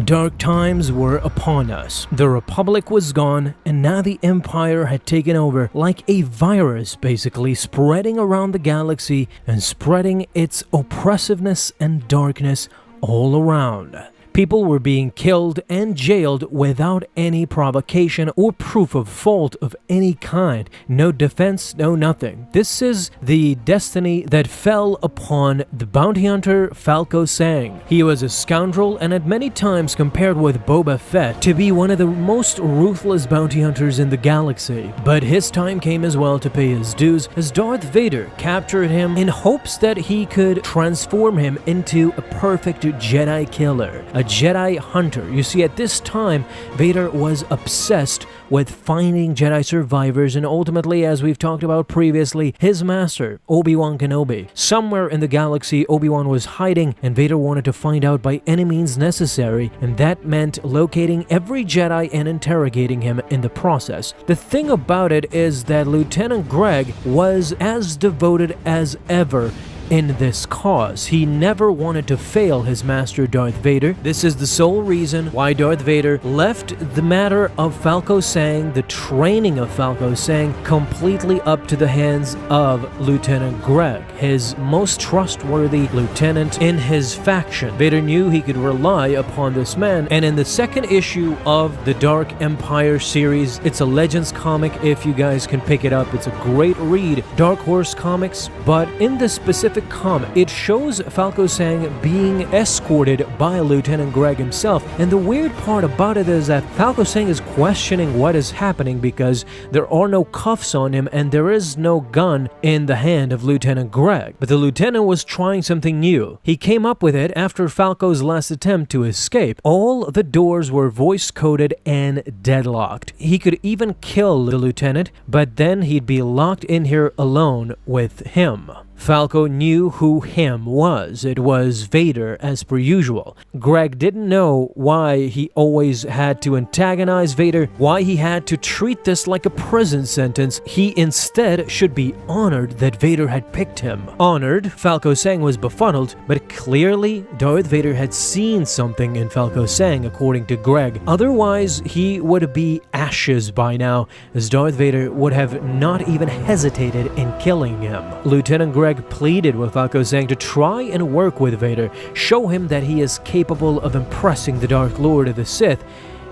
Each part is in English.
Dark times were upon us. The Republic was gone, and now the Empire had taken over like a virus, basically spreading around the galaxy and spreading its oppressiveness and darkness all around. People were being killed and jailed without any provocation or proof of fault of any kind. No defense, no nothing. This is the destiny that fell upon the bounty hunter Falco Sang. He was a scoundrel and at many times compared with Boba Fett to be one of the most ruthless bounty hunters in the galaxy. But his time came as well to pay his dues as Darth Vader captured him in hopes that he could transform him into a perfect Jedi killer. A Jedi hunter. You see, at this time, Vader was obsessed with finding Jedi survivors, and ultimately, as we've talked about previously, his master, Obi-Wan Kenobi. Somewhere in the galaxy, Obi-Wan was hiding, and Vader wanted to find out by any means necessary, and that meant locating every Jedi and interrogating him in the process. The thing about it is that Lieutenant Greg was as devoted as ever in this cause. He never wanted to fail his master Darth Vader. This is the sole reason why Darth Vader left the matter of Falco Sang, the training of Falco Sang, completely up to the hands of Lieutenant Greg, his most trustworthy lieutenant in his faction. Vader knew he could rely upon this man, and in the second issue of the Dark Empire series, it's a Legends comic if you guys can pick it up. It's a great read, Dark Horse Comics, but in this specific comic, it shows Falco Sang being escorted by Lieutenant Greg himself, and the weird part about it is that Falco Sang is questioning what is happening because there are no cuffs on him and there is no gun in the hand of Lieutenant Greg. But the lieutenant was trying something new. He came up with it after Falco's last attempt to escape. All the doors were voice-coded and deadlocked. He could even kill the lieutenant, but then he'd be locked in here alone with him. Falco knew who him was. It was Vader, as per usual. Greg didn't know why he always had to antagonize Vader, why he had to treat this like a prison sentence. He instead should be honored that Vader had picked him. Honored, Falco Sang was befuddled, but clearly Darth Vader had seen something in Falco Sang, according to Greg. Otherwise, he would be ashes by now, as Darth Vader would have not even hesitated in killing him. Lieutenant Greg pleaded with Falco Sang to try and work with Vader, show him that he is capable of impressing the Dark Lord of the Sith,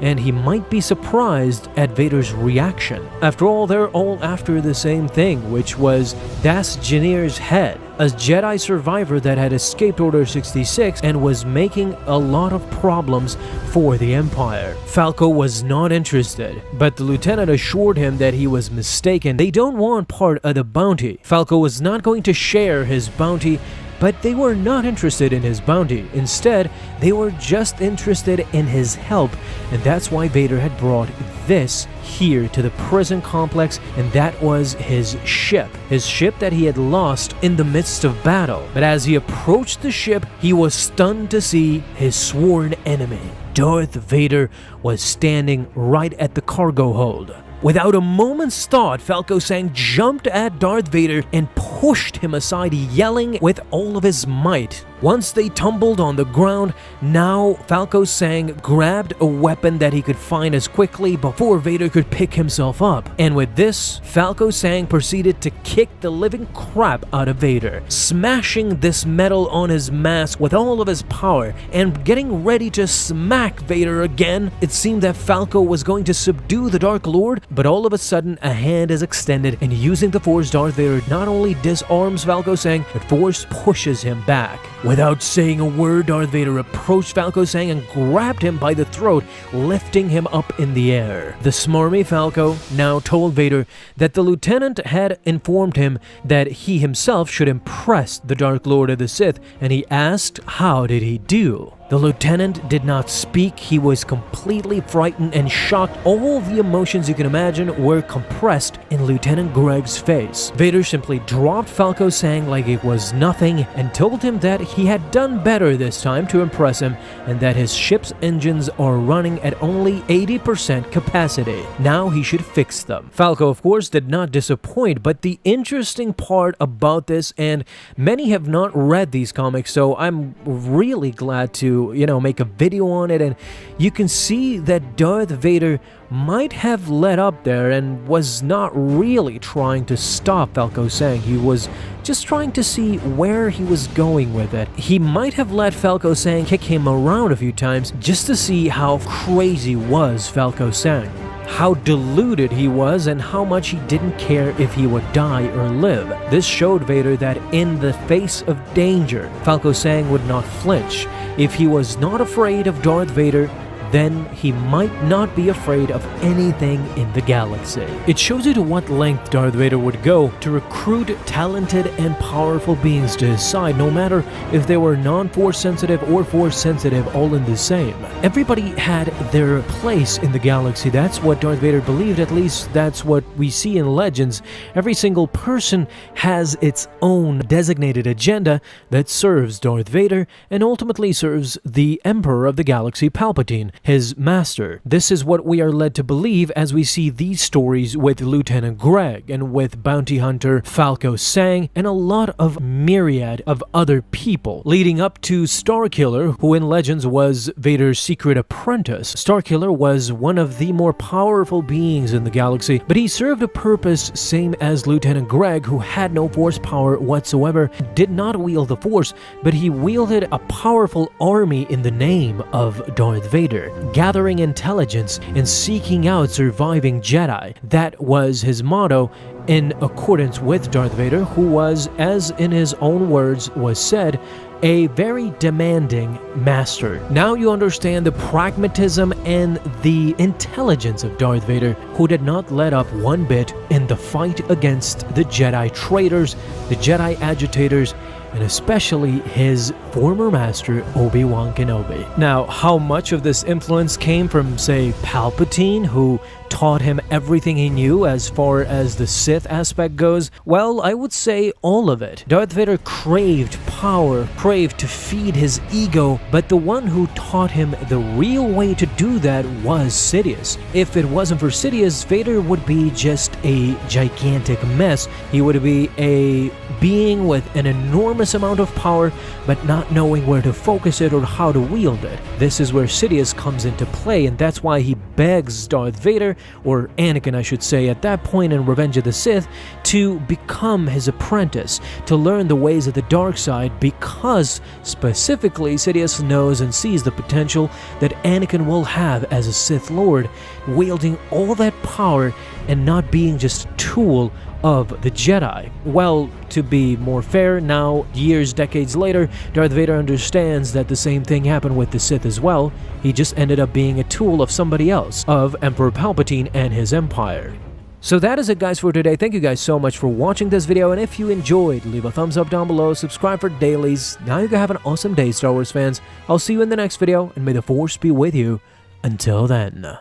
and he might be surprised at Vader's reaction. After all, they're all after the same thing, which was Das Jynir's head, a Jedi survivor that had escaped Order 66 and was making a lot of problems for the Empire. Falco was not interested, but the lieutenant assured him that he was mistaken. They don't want part of the bounty. Falco was not going to share his bounty, but they were not interested in his bounty. Instead, they were just interested in his help, and that's why Vader had brought this here to the prison complex, and that was his ship that he had lost in the midst of battle. But as he approached the ship, he was stunned to see his sworn enemy. Darth Vader was standing right at the cargo hold. Without a moment's thought, Falco Sang jumped at Darth Vader and pushed him aside, yelling with all of his might. Once they tumbled on the ground, now Falco Sang grabbed a weapon that he could find as quickly before Vader could pick himself up. And with this, Falco Sang proceeded to kick the living crap out of Vader, smashing this metal on his mask with all of his power and getting ready to smack Vader again. It seemed that Falco was going to subdue the Dark Lord, but all of a sudden a hand is extended, and using the Force, Darth Vader not only disarms Falco Sang, but Force pushes him back. Without saying a word, Darth Vader approached Falco Sang and grabbed him by the throat, lifting him up in the air. The smarmy Falco now told Vader that the lieutenant had informed him that he himself should impress the Dark Lord of the Sith, and he asked how did he do. The lieutenant did not speak. He was completely frightened and shocked. All the emotions you can imagine were compressed in Lieutenant Greg's face. Vader simply dropped Falco Sang like it was nothing and told him that he had done better this time to impress him and that his ship's engines are running at only 80% capacity. Now he should fix them. Falco, of course, did not disappoint, but the interesting part about this, and many have not read these comics, so I'm really glad to to, make a video on it, and you can see that Darth Vader might have let up there and was not really trying to stop Falco Sang. He was just trying to see where he was going with it. He might have let Falco Sang kick him around a few times just to see how crazy was Falco Sang, how deluded he was, and how much he didn't care if he would die or live. This showed Vader that in the face of danger, Falco Sang would not flinch. If he was not afraid of Darth Vader, then he might not be afraid of anything in the galaxy. It shows you to what length Darth Vader would go to recruit talented and powerful beings to his side, no matter if they were non-force sensitive or force sensitive, all in the same. Everybody had their place in the galaxy. That's what Darth Vader believed, at least that's what we see in Legends. Every single person has its own designated agenda that serves Darth Vader and ultimately serves the Emperor of the Galaxy, Palpatine, his master. This is what we are led to believe as we see these stories with Lieutenant Greg and with bounty hunter Falco Sang and a lot of myriad of other people, leading up to Starkiller, who in Legends was Vader's secret apprentice. Starkiller was one of the more powerful beings in the galaxy, but he served a purpose same as Lieutenant Greg, who had no force power whatsoever, did not wield the force, but he wielded a powerful army in the name of Darth Vader, gathering intelligence and seeking out surviving Jedi. That was his motto, in accordance with Darth Vader, who was, as in his own words was said, a very demanding master. Now you understand the pragmatism and the intelligence of Darth Vader, who did not let up one bit in the fight against the Jedi traitors, the Jedi agitators, and especially his former master, Obi-Wan Kenobi. Now, how much of this influence came from, say, Palpatine, who taught him everything he knew as far as the Sith aspect goes? Well, I would say all of it. Darth Vader craved power, craved to feed his ego, but the one who taught him the real way to do that was Sidious. If it wasn't for Sidious, Vader would be just a gigantic mess. He would be a being with an enormous amount of power, but not knowing where to focus it or how to wield it. This is where Sidious comes into play, and that's why he begs Darth Vader, or Anakin I should say, at that point in Revenge of the Sith, to become his apprentice, to learn the ways of the dark side, because specifically Sidious knows and sees the potential that Anakin will have as a Sith Lord, wielding all that power and not being just a tool of the Jedi. Well, to be more fair, now, years, decades later, Darth Vader understands that the same thing happened with the Sith as well. He just ended up being a tool of somebody else, of Emperor Palpatine and his empire. So that is it, guys, for today. Thank you guys so much for watching this video, and if you enjoyed, leave a thumbs up down below, subscribe for dailies. Now you can have an awesome day, Star Wars fans. I'll see you in the next video, and may the Force be with you. Until then.